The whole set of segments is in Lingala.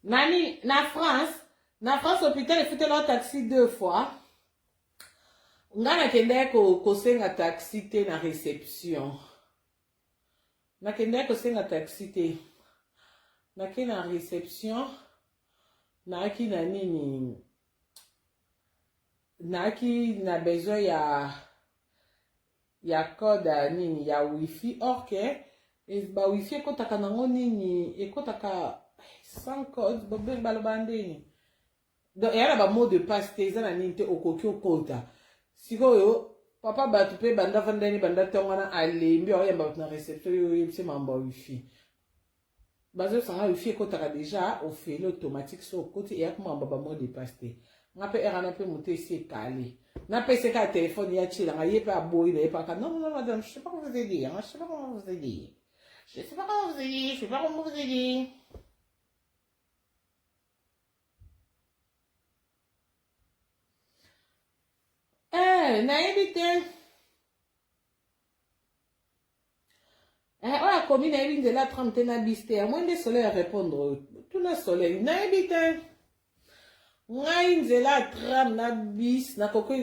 Nani, na France, hôpital, il faut le taxi 2 fois. Nga kende ko senga taxi te na réception. Na kende ko senga taxi te. Na ke na réception. Na ki na nini. Na ki na besoin ya code nini ya wifi. Ok. Et ba wifi ekotaka nango nini. Ekotaka sans code. Bobeng balobandeni. Donc yala ba mot de passe te. Eza na nini te okoki okota. Sikoyo, papa batupe banda vandani banda tongana alembi oyamba batu na réception yo yebise mamba wifi. Bazo sanga wifi ekotaka déjà au fait automatique so côté ya kuma mamba ba mot de passe te. Ngape erana pe monter ici calé. Na pe c'est ka téléphone ya chila nga yepe aboyi na yepa ka non madame, je sais pas comment vous aider, hein, je sais pas comment vous aider. Je sais pas comment vous aider, je sais pas comment vous aider. Naïbité. On a commis naïbité de la trentaine à bisté. À moins de soleil à répondre. Tout le soleil. Naïbité. Naïbité la tram na bis. Na koko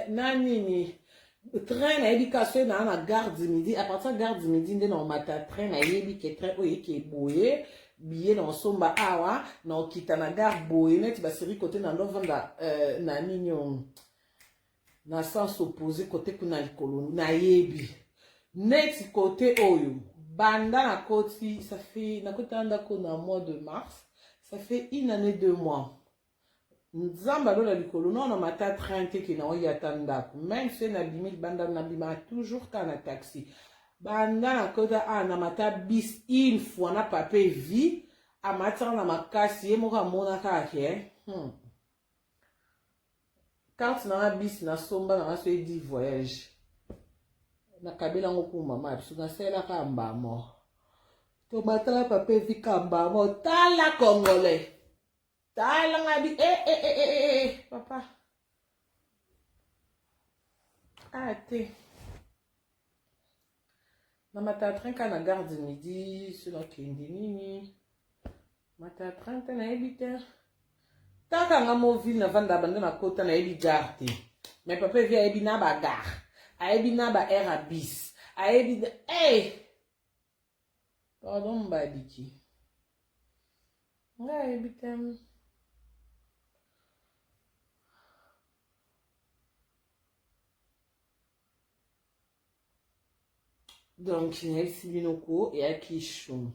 na nini. Train naïbité na la gare du midi. À partir de la gare du midi, on mata train naïbité train oye qui est boué. Billet dans somba awa. Na kita na gare boué. Net ba série côté na lovanda na nini. Na sens opposé côté kuna likolo na yebi net côté oyo banda na koti ça fait na kota ndako na mois de mars ça fait 1 année 2 mois nzamba lola likolo non na mata 30 ki na oya tandako même si na bimil banda na bima toujours kana taxi banda na kota a na mata bis une fois na papier vie a mata na makasi ye moka mona ka ke quand on a bis na somba na so di voyage na kabila ngoku mama biso na sela ka mbamo to matala pape vika mbamo tala congolais tala ngabi papa ate na mata train na gare du midi sur la kindini mata train na ebita. Tant qu'on a mon ville, na vanda bande na kota na ebi gare te. Mais papa vient ebi na ba gare. A ebi na ba air à bis. A ebi de hey. Pardon mbadiki. Nga ebi tem. Donc il y a ici binoko et akishum.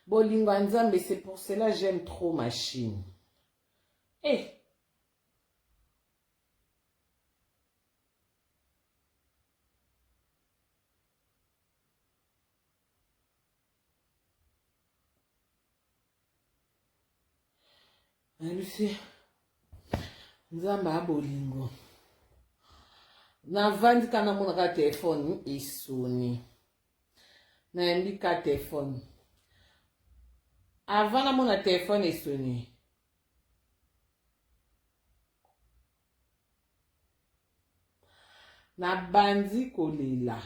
Bolingo nzambe, c'est pour cela j'aime trop machine. Eh. Lucie. Nzamba bolingo. Na vandi kana mona ka téléphone isoni. Na yambi ka téléphone. Avant na mona téléphone isoni. Na bandi kolela.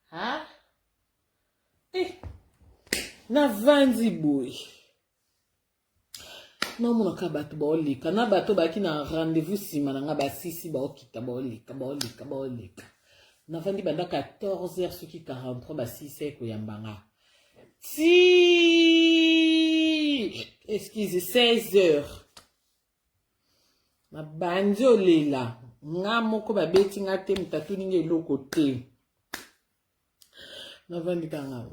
Ha? Na vandi boy. Na mona ka bato ba olika. Na bato ba ki na rendez-vous sima na nga ba sisi ba okita ba olika. Na vandi banda 14h soki 43 ba 6h ko yambanga. Si excusez 16h na bandi olela nga moko ba beti nga te mutatu ninge eloko te na vandi kanga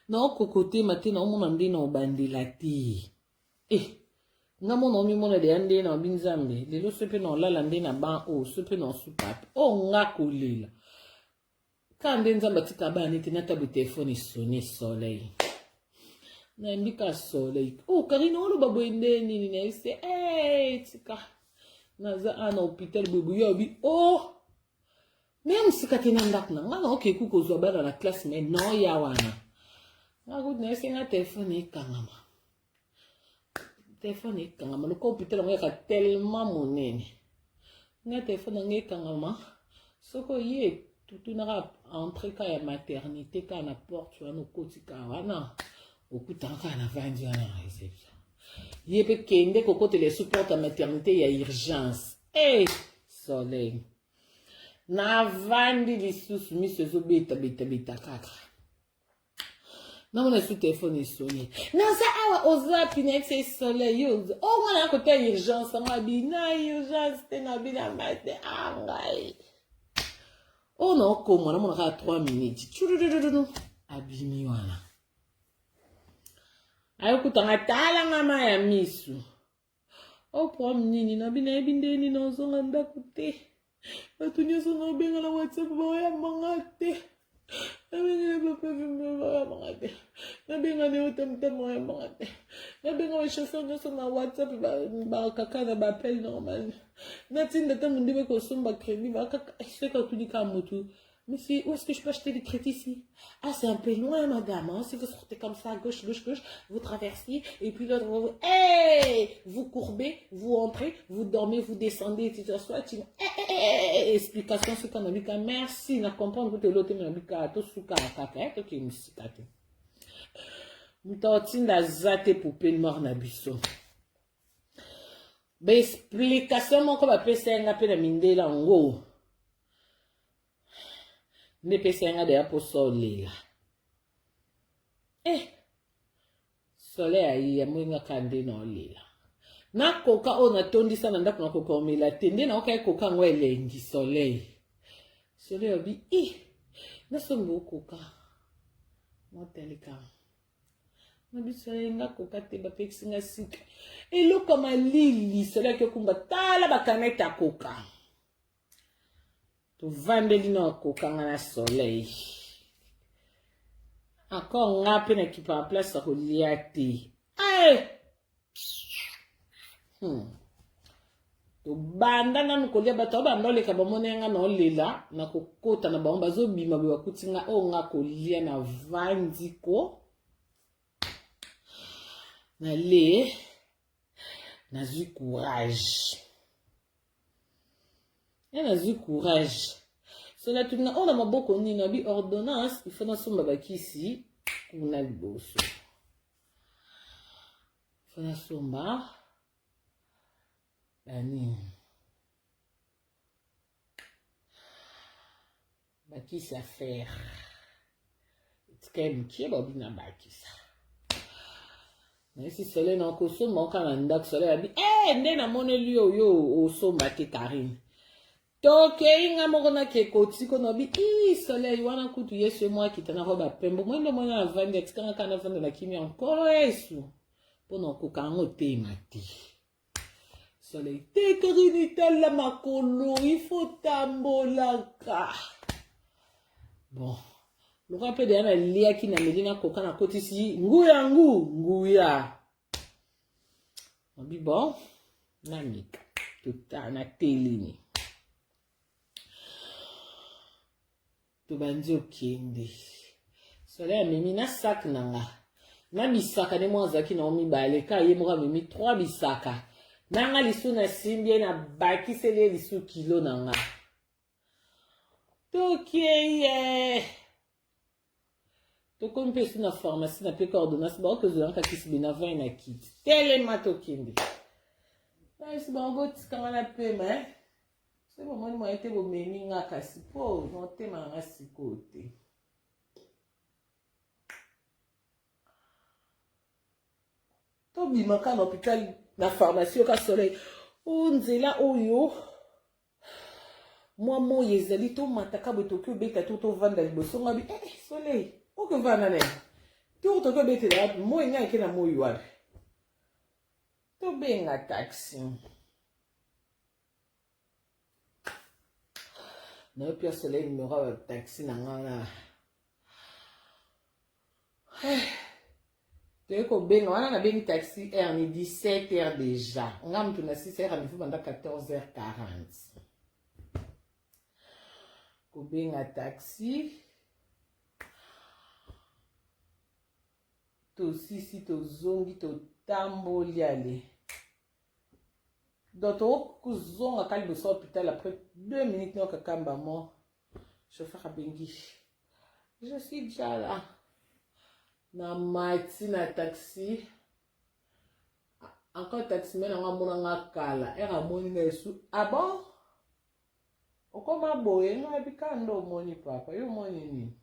na okokote mate na omona nde na obandela te nga mona omimona de nde na binzambe lelo sepe na olala nde na ban o sepe na supape o nga kolela quand nzamba tika bana ete natabu telefone sonne soleil na mbika soleil karina oloba boye nde nini na ese tika naza ana hôpital boye yobi même sika te na ndako na nga na okeku kozwa bana na classe mais non ya wana nga kuti na ese nga telefone ekangama téléphone ekangama loko hôpital yango yaka tellement monene nga téléphone yango ekangama soko ye tutunaka entre ka ya maternité ka na porte wana okotika wana okutaka ka na vandi wana na réception ye pe kende kokotela support ya maternité ya urgence soleil na vandi lisusu miso ezobeta kaka namona su telefone esoli naza awa ozapi na ese soleil yo wana ya kote ya urgence anga bina urgence te na bina mate angai ona okomwa namona kaka 3 minutes chururururu abimi wana ayokutanga talanga ma ya misu opo mnini na bina ebindeni na ozonga ndako te bato nyonso na obenga na whatsapp baoyambanga te nabenga papa baoyambanga te nabenga ne otamtam baoyambanga te nabenga bachauffeur nyonso na whatsapp bakaka na bappel normal natinda ntango nde bekosomba crédit bakaka seka tulika motu. Mais où est-ce que je peux acheter des crédits ici? Ah, c'est un peu loin, madame. Hein? Si vous sortez comme ça, gauche, vous traversez, et puis là, vous courbez, vous entrez, vous dormez, vous descendez, et tout ça. Explication, c'est qu'on a dit merci, na comprendre que l'autre m'a dit que tout souka kaka, tout qui est musikate. M'totinda zate poupée noire na biso. Ba explication moko ba pesa nga pe na mindela ngo. Ne pesa nga de apo solela. Soleil ayi ya mwenga kande na olela. Na koka ona tondi sana ndako na koka omela tende na oka koka ngo elengi soleil. Soleil obi na sombo koka. Motelika. Na bi soleil nga koka te ba pexi nga sik. Eloko malili soleil ke kumba tala ba kaneta koka. Tu vandeli na kokanga na soleil. Encore nga pe na kipa en place ko liati. Tu banda na nukolia bato banda le ka bamonenga na olela na kokota na baomba zo bima be bakutinga o nga kolia na vandiko. Na le na zu courage. Na zu courage. Cela tout on a maboko ni na bi ordonnance, il faut na somba bakisi kuna liboso. Il faut na somba bani. Bakisi à faire. Tkem ki ba bina bakisa. Mais si cela na ko somba kana ndak cela abi nde na moneli yo o somba te Karine. Toke inga mokona ke kotiko no bi soleil wana kutu yesu moi kitana roba pembo mwendo mwana avandi extanga kana vanda na kimi encore yesu pona kokango te mati soleil te Karine tala makolo il faut tambolaka bon le rappel de na lia ki na melina kokana kotisi nguya obi bon na mika tuta na telini to bandi okende soleil mimi na sac nanga na bisaka ne mwanzaki na omibale ka ye moka mimi 3 bisaka nanga lisu na simbie na bakisele lisu kilo nanga tokeye tokompe su na pharmacie na pe ordonnance ba ko zo nka kisi na 20 na kit telema tokende na isi ba ngo tikanga na pema c'est bon, moi, été au méninga kasipo, non, t'es ma sikote. Tobi maka l'hôpital, la pharmacie au soleil. On zela oyo. Moi, yezali to mataka botokyo beta to vanda liboso ngabi. Soleil, o que va nane. To tokyo beta la, moi nga ke na moyo wa. To benga taxi. Na pia soleil numéro de taxi na ngana. Tu ko benga wana na bengi taxi ni 17h déjà. Ngam tu na 6h rendez-vous pendant 14h40. Ko benga taxi. To sisi to zongi to tamboli ale. Docteur Kouzon a calme son hôpital après 2 minutes non kakamba mort. Chauffeur à Bengi. Je suis déjà là. Na mati na taxi. Encore taxi mais na mona kala. Era moni na sou. Ah bon? Okoma boye na bikando moni papa. Yo moni ni.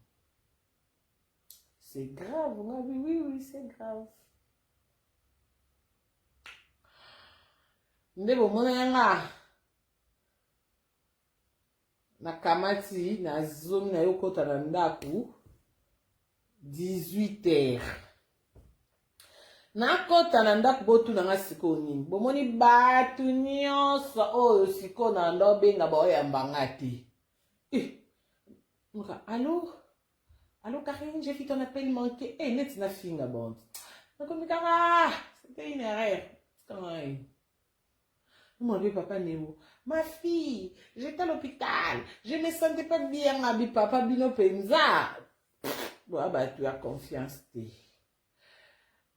C'est grave, oui, c'est grave. Ndebo mona nga. Na kamati na zoom na yo kota na ndaku 18h. Na kota na ndaku botu na nga siko nini. Bomoni batu nyonso oyo siko na ndo benga ba oyamba ngati. Muka, allô? Allô Karine, j'ai fait ton appel manqué. Eh, net na finga bond. Donc on me dit c'était une erreur. C'est comment mon vieux papa Néo. Ma fille, j'étais à l'hôpital. Je ne me sentais pas bien, ma vie papa Bino Penza. Bon, bah, tu as confiance.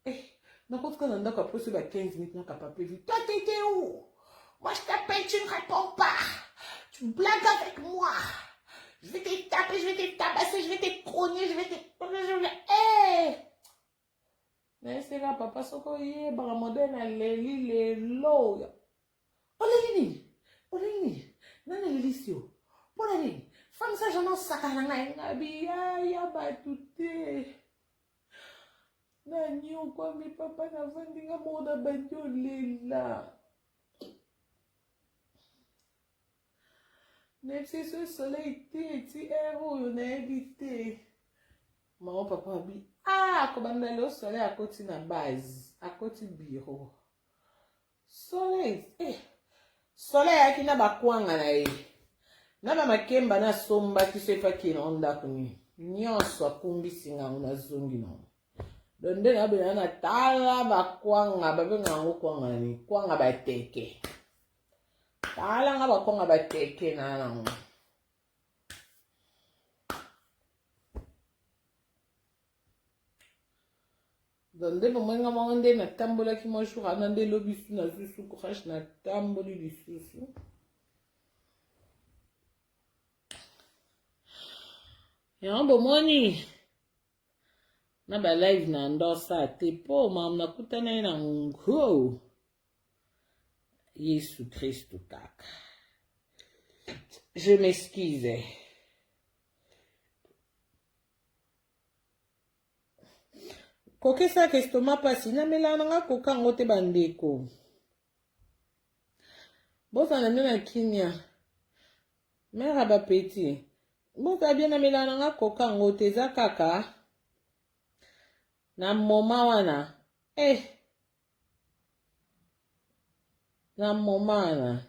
Eh, donc, quand on a après ce 15 minutes, on n'a pas vu. Toi, t'étais où? Moi, je t'appelle, tu ne réponds pas. Tu blagues avec moi. Je vais te taper, je vais te tabasser, je vais te cogner, je vais te... Eh! Mais c'est là, papa, soko yé, baramode na leli lelo. Oleni, nana lelisio. Pona ni, femme ça j'en saka na ngabi ya batute. Na nyo kwa mi papa na vendinga moda banjo lela. Même si ce soleil ti héros on a évité. Maman papa bi kobanda le soleil à côté na base, à côté bureau. Soleil soleil akina bakwanga na ye. Na ba makemba na somba kisefa kina onda kuni. Nyonso akumbisi nga una zongi no. Donde na be na tala bakwanga babenga ngokwanga ni kwanga bateke. Tala nga bakwanga bateke na nango. Donde bomwenga mwande na tambola ki monshu anande lobisu na susu crash na tamboli du susu. Ya bomoni na ba live na ndosa te po mam na kutana na ngo Yesu Kristo kaka. Je m'excuse. Koke sa kestoma pasi na melana nga koka ngote bandeko. Bosa na mena kinya. Mera ba peti. Bosa bien na melana nga koka ngote za kaka. Na moma wana. Na moma wana.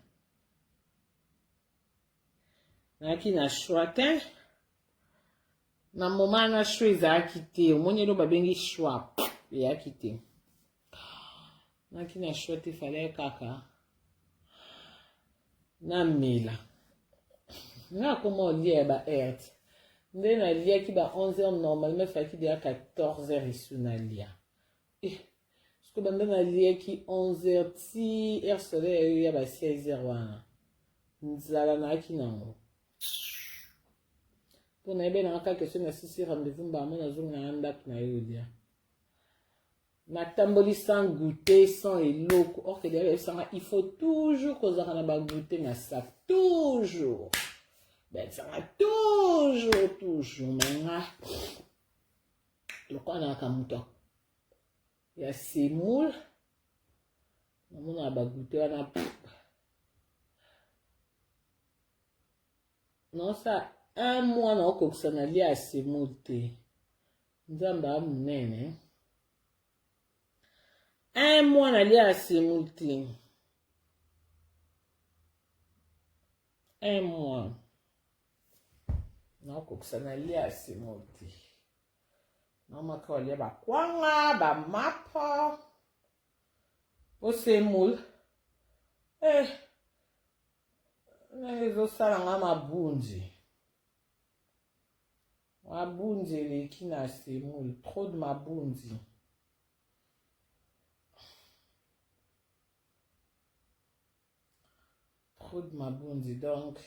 Na ki na chwatin. Na moma na shwe za akite. Omonye lo babengi shwa. Ya akite. Na ki na shwate fale kaka. Na mela. Na komo liye ba ert. Nde na liye ki ba 11h normalement faki de 14h isu na liya. Sko banda na liye ki 11h ti er soleil ya ba 16h wana. Nzala na ki nango. Pour na ebe na aka question na sisi rendez-vous mba mo na zonga na ndak na yo dia. Na tamboli sans goûter, sans eloko. Or que derrière il faut toujours qu'on a ba goûter na sac. Toujours. Ben ça va toujours manga. Le quoi na kamuto. Ya semoule. Na mona ba goûter na. Non ça un mois na okokisa na lia semoule te. Nzamba munene. Un mois na lia semoule te. Un mois. Na okokisa na lia semoule te. Na maka lia ba kwanga ba mapa. Po semoule. Na ezo sala nga mabunzi. Mabunzi leki na semoule. Trop de mabunzi. trop de mabondi, donc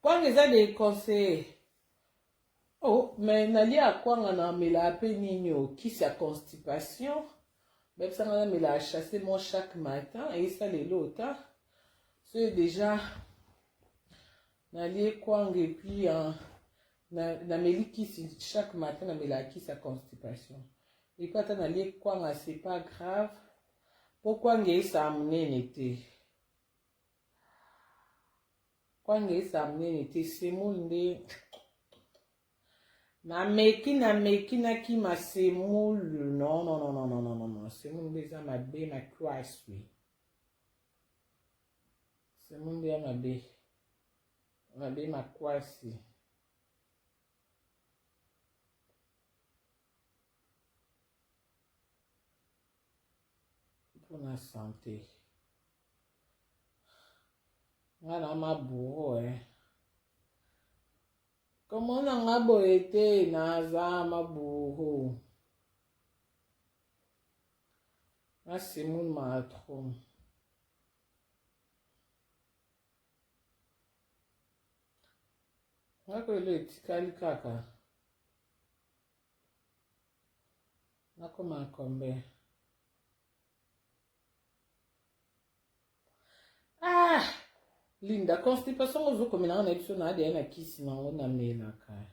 quand les a des conseils, oh, mais nali à quoi on a mis la pénigno qui sa constipation, même ça on a mis la chasser moi chaque matin et ça les l'autre, c'est déjà nali quoi et puis na meli qui chaque matin na meli qui sa constipation et quand on nali quoi c'est pas grave pourquoi ngai ça amener n'était quoi ngai ça amener n'était c'est mon nde na meki na ki ma c'est mon non non non non non non non non c'est mon déjà ma bé ma croix oui c'est mon déjà ma bé ma croix si pour la santé voilà ma bourreau hein. Comment on a beau été naza ma bourreau là c'est mon matron là que le tikali kaka là comment combien ah Linda, constipation aux comme on a une ADN qui sinon on a mis la caille.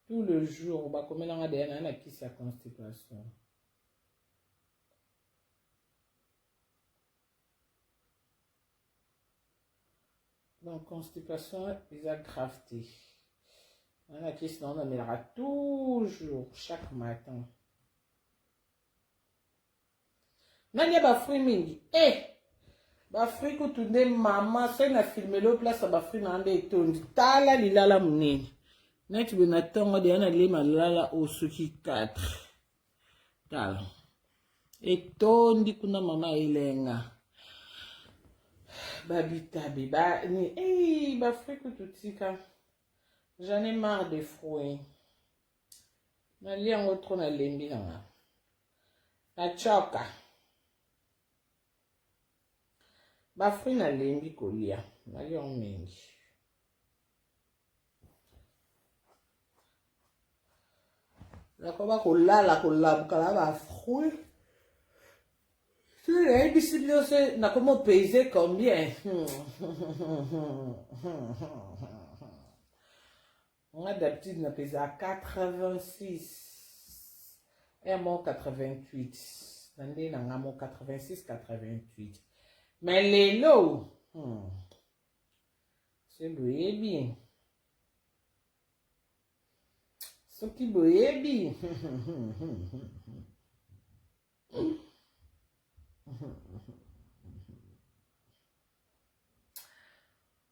Tout le jour, bah comme on a ADN qui sa constipation. Donc constipation is a crafty. On a qui sinon on a mis la toujours chaque matin. Nani ba fruit eh bafri kutunde mama so na filmer le place bafri na ande tondi tala lilala munene neti be na tongo de na le malala osuki 4 tala etondi kuna mama elenga babitabe ba ni bafri kututika j'en ai marre des fruits na liango trop na lembi na choka bafri na lembi kolia nali on mingi nakoba kolala kolabuka la bafri tu les bisibio se na comment peser combien on a d'habitude na peser à 86 et mon 88 nande na ngamo 86 88 mais les lots, c'est baby. Ce qui baby.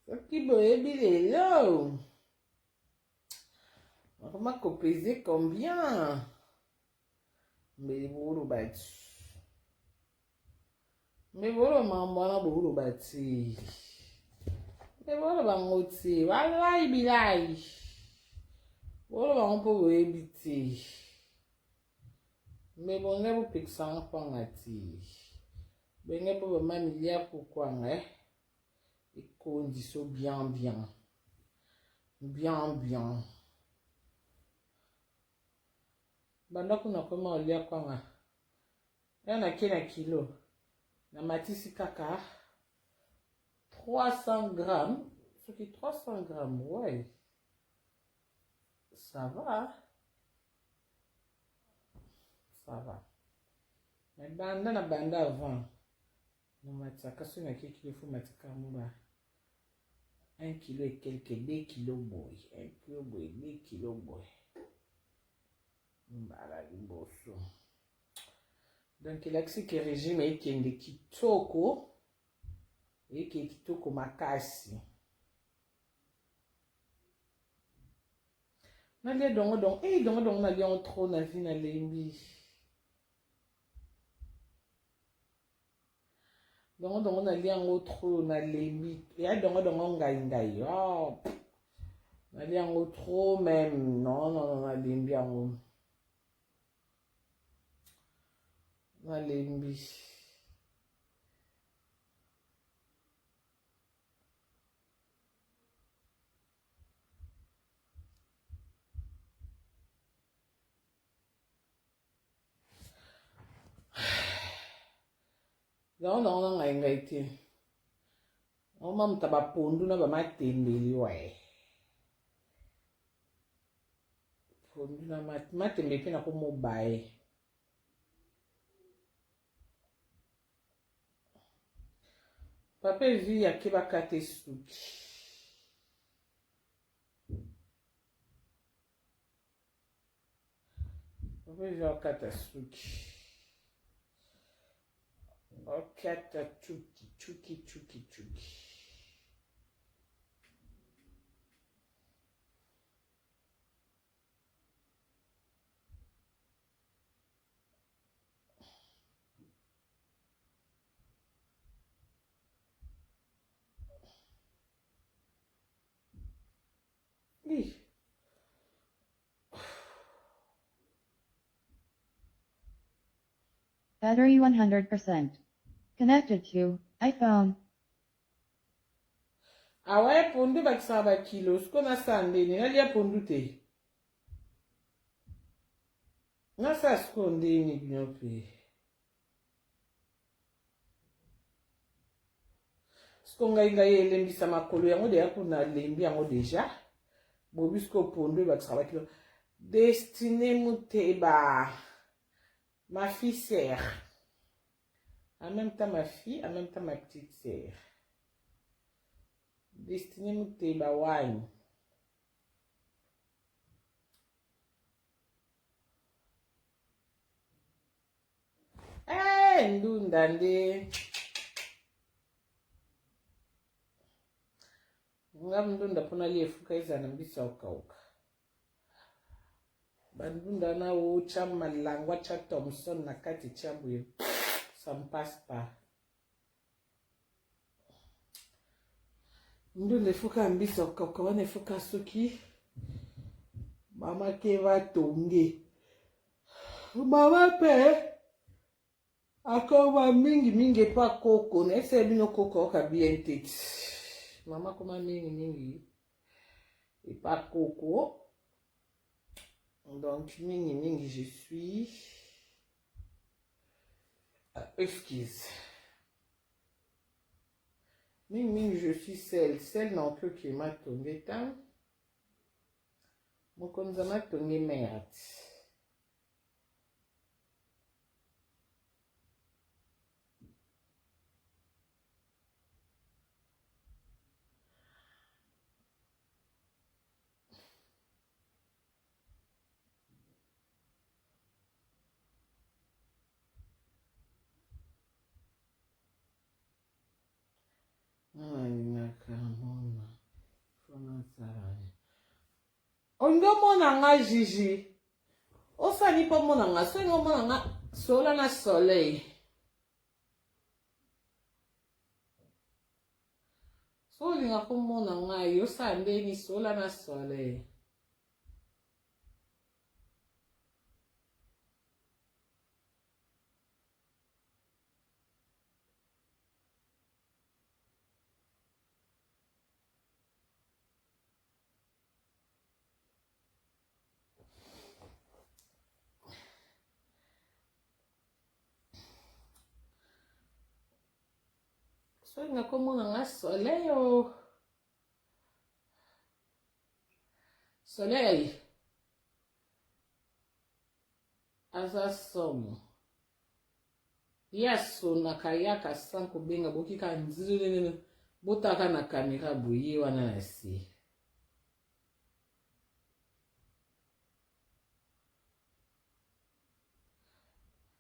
Ce qui baby les lots. Comment qu'on pesait combien? Mais vous battu. Mais voilà maman bolo bati mais voilà bangoti wallahi bilai voilà bango ebiti mais bon ne vous pixan kwangati benge bo mamilia kukwanga et condition bien banda kuna koma olia kwanga yana kina kilo na matisi kaka 300 grammes, ce qui est 300 grammes, ouais, ça va, mais banda na banda avant, na matika so na kilo faut matika muba 1 kilo et quelques 2 kilos boy, 1 kilo boy, 2 kilos boy, mbala liboso. Donc il a que ce régime est qui est kitoko et qui est kitoko makasi. Na le dongo na li on trop na vie na lembi. Dongo na li en trop na lembi. Ya dongo ngai. Oh. Na li en trop même non na lembi en nalembi. Non, ngai te. Mam taba pondu na ba matembeli we. Pondu na matembeli na ko mobile. Papa vi ya ke bakate suki. Papa vi ya kata suki. Okata chuki. Battery 100%. Connected to iPhone. Awe pondu bakisaba kilo. Sko na sande ni. Nalia pondu te. Nasa sko ndeni gnyope. Sko ngai elembisa makolo yango de yako na lembi yango deja. Bobisko pondu bakisaba kilo. Destiné Mouteba. Ma fille sœur. En même temps ma fille, en même temps ma petite sœur. Destiné Mouteba wine. Ndundande. Ndunda pona liefuka izana mbisa ukauka. Bandunda na ucha malangwa cha Thompson na kati chambuye. Ça me passe pas. Ndunda fuka mbisa ukauka wane fuka suki. Mama keva tonge. Mama pe. Akoma mingi pa koko. Nese bino koko oka bien tete. Mama koma mingi. Et pas koko. Donc, mingi, je suis. Excuse. Mingi, je suis celle. Celle non plus qui m'a tombé tant. Mon konza m'a tombé merde. Ondo mona nga Gigi. Osani po mona nga. So ngo mona nga sola na soleil. So nga po mona nga yo sande ni sola na soleil. So nga po mona nga soleil o. Soleil. Aza somo. Yaso nakayaka sanko benga bokika nzilele botaka na kamera boye wana nasi.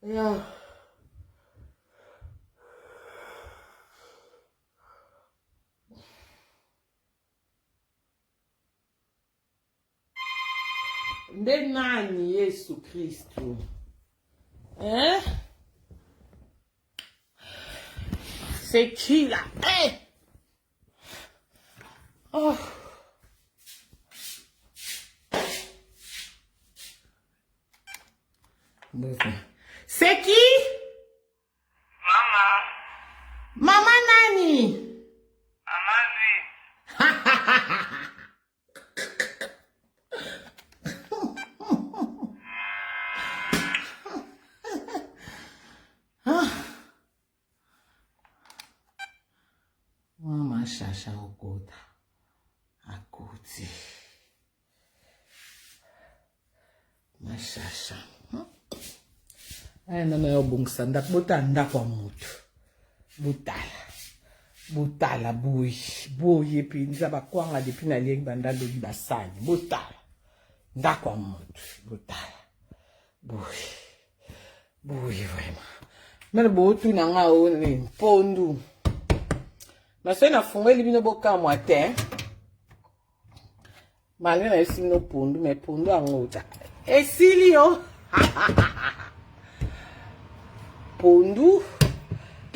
Yeah. Nde nani Yesu Kristo. C'est qui là? Oh. C'est qui? Mashasha okota. Akoti. Mashasha. Aya nana yo bongisa ndako botanda kwa mutu. Botala boye pe nza bakwanga depuis na lieng banda lobi basani. Botala. Ndako wa mutu. Botala. Boye vraiment. Mele botu na nga o ni pondu. Maso na fungeli bino bokamwa te. Malgré na esi no pondu, mais pondu angota. Esili yo. Pondu.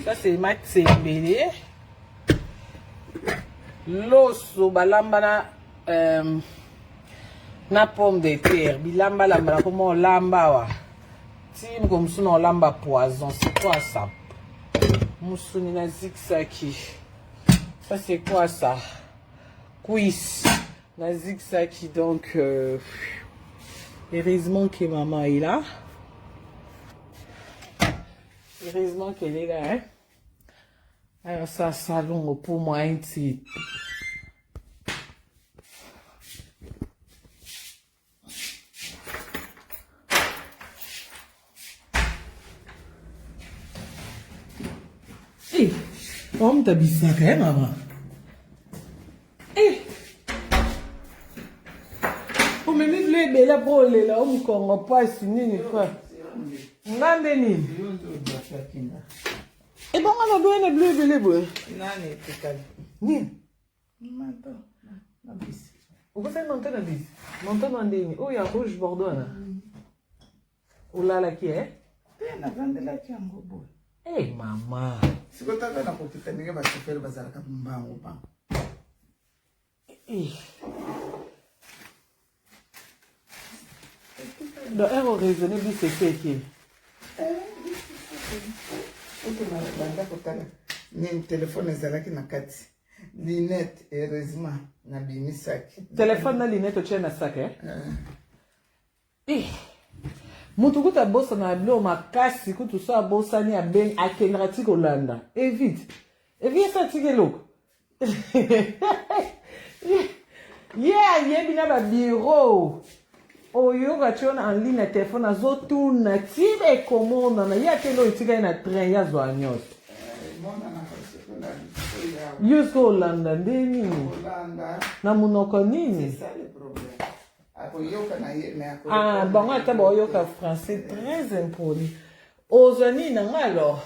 Ça c'est ma tsembele. Loso balamba na pomme de terre. Bilamba lamba comment lamba wa. Tim comme ça on lamba poison. C'est quoi ça? Moussuni na zigzaki. Ça c'est quoi ça? Quiz. Na zigzaki donc heureusement que maman est là. Heureusement qu'elle est là, hein. Alors ça salon pour moi un petit. Eh, on t'a dit ça quand même, maman. Eh. On me dit le bela pour le là, on me pas si ni quoi. Ngande nini? E bon ana doene bleu bele boy. Nani tikali. Nini? Manto. Na bis. Uko sai monta na bis. Monta na ndeni. O ya rouge bordeaux na. Ulala ki Tena vandela chango boy. Eh mama. Sikotaka na kupita ninge basoferi bazalaka mbango pa. Eh. Do ero raisonner bis c'est qui? Banda kotala ni telefone ezalaki na kati linette heureusement na bimisaki Téléphone na linette tient na sac mutu kuta bossa na blo makasi kutu so bossa ni aben akenra ti kolanda evite ça ti keloko ye bina ba bureau oyo gachona en ligne na téléphone azotuna tibe komona na ya telo itika na train ya zo anyos yusko Holanda ndeni na munoko nini bon ata boyoka français très impoli oza nini na nga alors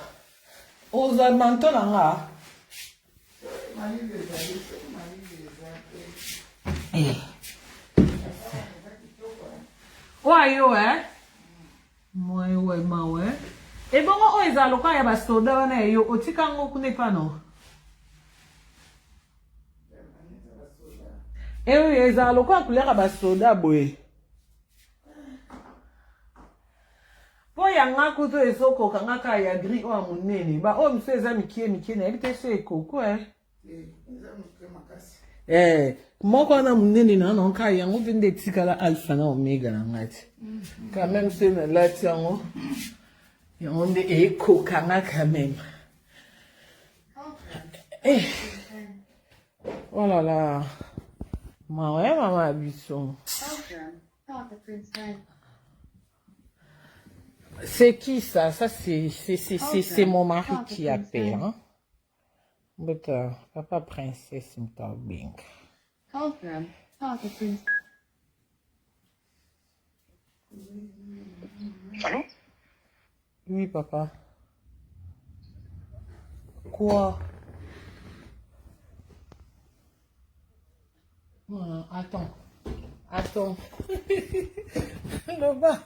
oza manto na nga Wayo Moi mawe. E bongo o eza loka ya basoda wana yo otika ngo kune pano. E o eza loka kulera basoda boy. Po ya nga kuto ezoko kanga ka ya gris o amunene ba o mse eza mikie na ebite se ekoko moko na munene na nka yango vende tikala alpha na omega na ngati quand même c'est na lati yango yango nde eko kanga quand même oh là là maman biso c'est qui ça c'est mon mari qui appelle hein. But papa princesse m'tabing. Confirm. Talk to Prince. Allô? Oui, papa. Quoi? Attends. Le bas.